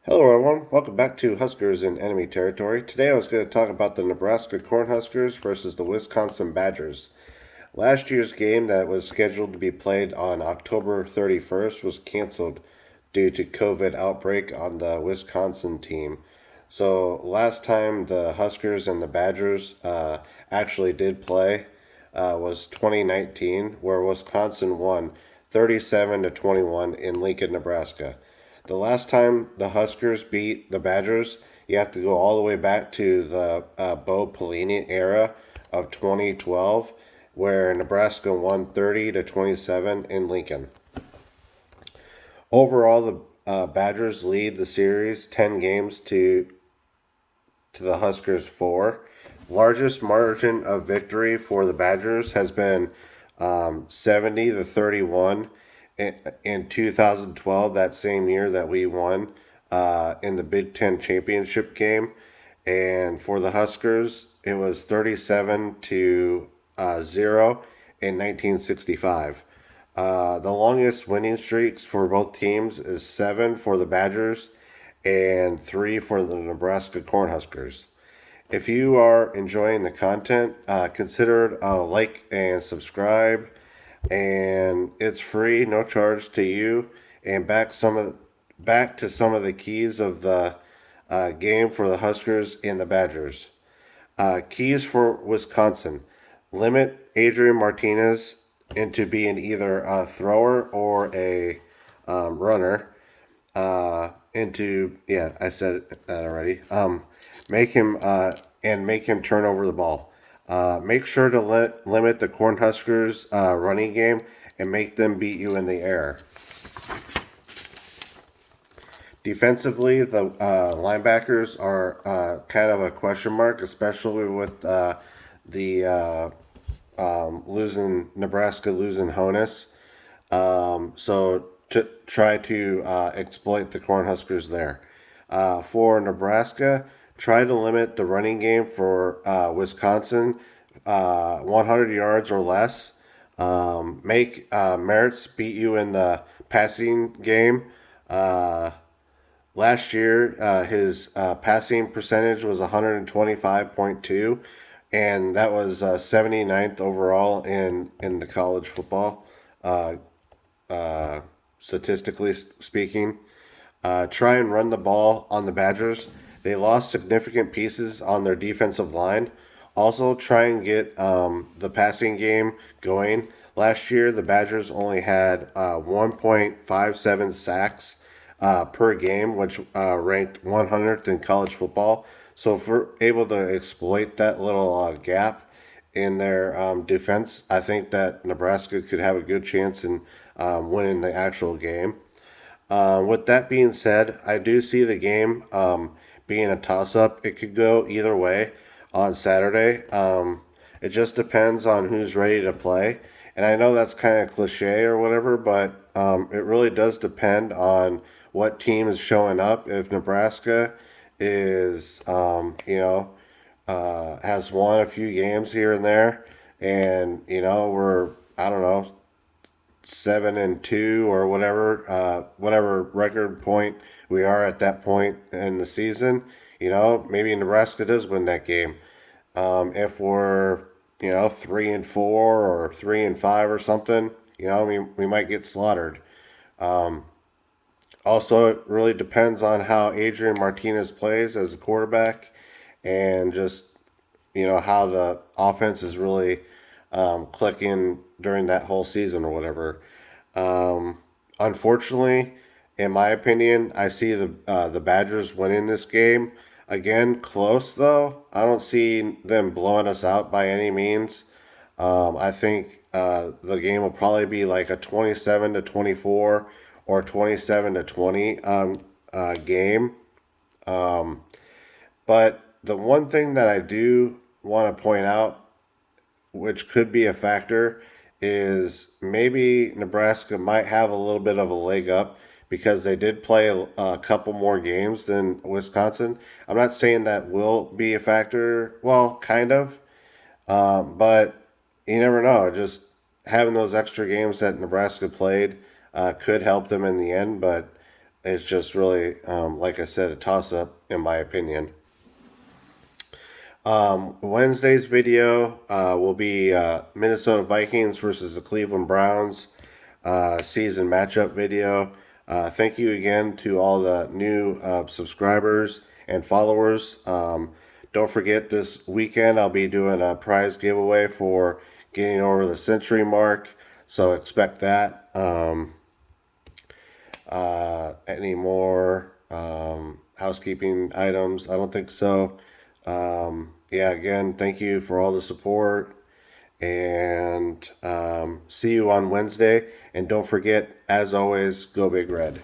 Hello, everyone. Welcome back to Huskers in Enemy Territory. Today I was going to talk about the Nebraska Cornhuskers versus the Wisconsin Badgers. Last year's game that was scheduled to be played on October 31st was canceled due to COVID outbreak on the Wisconsin team. So last time the Huskers and the Badgers actually did play was 2019, where Wisconsin won 37 to 21 in Lincoln, Nebraska. The last time the Huskers beat the Badgers, you have to go all the way back to the Bo Pelini era of 2012, where Nebraska won 30 to 27 in Lincoln. Overall, the Badgers lead the series 10 games to the Huskers 4. Largest margin of victory for the Badgers has been 70 to 31 in 2012, that same year that we won in the Big Ten championship game. And for the Huskers, it was 37 to 0 in 1965. The longest winning streaks for both teams is 7 for the Badgers and 3 for the Nebraska Cornhuskers. If you are enjoying the content, consider like and subscribe, and it's free, no charge to you. And back to some of the keys of the game for the Huskers and the Badgers. Keys for Wisconsin: limit Adrian Martinez into being either a thrower or a runner. Into yeah, I said that already. Make him make him turn over the ball. Make sure to limit the Cornhuskers running game and make them beat you in the air. Defensively, the linebackers are kind of a question mark, especially with the losing Nebraska losing Honus. So to try to exploit the Cornhuskers there. For Nebraska, try to limit the running game for Wisconsin 100 yards or less. Make Merritt's beat you in the passing game. Last year, his passing percentage was 125.2, and that was 79th overall in the college football, uh, uh, statistically speaking. Try and run the ball on the Badgers. They lost significant pieces on their defensive line. Also, try and get the passing game going. Last year, the Badgers only had 1.57 sacks per game, which ranked 100th in college football. So if we're able to exploit that little gap in their defense, I think that Nebraska could have a good chance in winning the actual game. With that being said, I do see the game being a toss up. It could go either way on Saturday. It just depends on who's ready to play. And I know that's kind of cliche or whatever, but it really does depend on what team is showing up. If Nebraska is, has won a few games here and there, and, we're, I don't know, 7-2 or whatever record point we are at that point in the season. Maybe Nebraska does win that game. If we're 3-4 or 3-5 or something, we might get slaughtered. Also, it really depends on how Adrian Martinez plays as a quarterback, and just how the offense is really clicking during that whole season or whatever. Um, Unfortunately, in my opinion, I see the Badgers winning this game. Again, close though. I don't see them blowing us out by any means. I think the game will probably be like a 27 to 24 or 27 to 20 game. Um, but the one thing that I do want to point out, which could be a factor, is maybe Nebraska might have a little bit of a leg up because they did play a couple more games than Wisconsin. I'm not saying that will be a factor. Well, kind of. But you never know. Just having those extra games that Nebraska played could help them in the end. But it's just really, like I said, a toss up in my opinion. Wednesday's video will be Minnesota Vikings versus the Cleveland Browns season matchup video. Thank you again to all the new subscribers and followers. Don't forget this weekend I'll be doing a prize giveaway for getting over the century mark, so expect that. Any more housekeeping items? I don't think so. Yeah, again, thank you for all the support and see you on Wednesday. And don't forget, as always, go Big Red.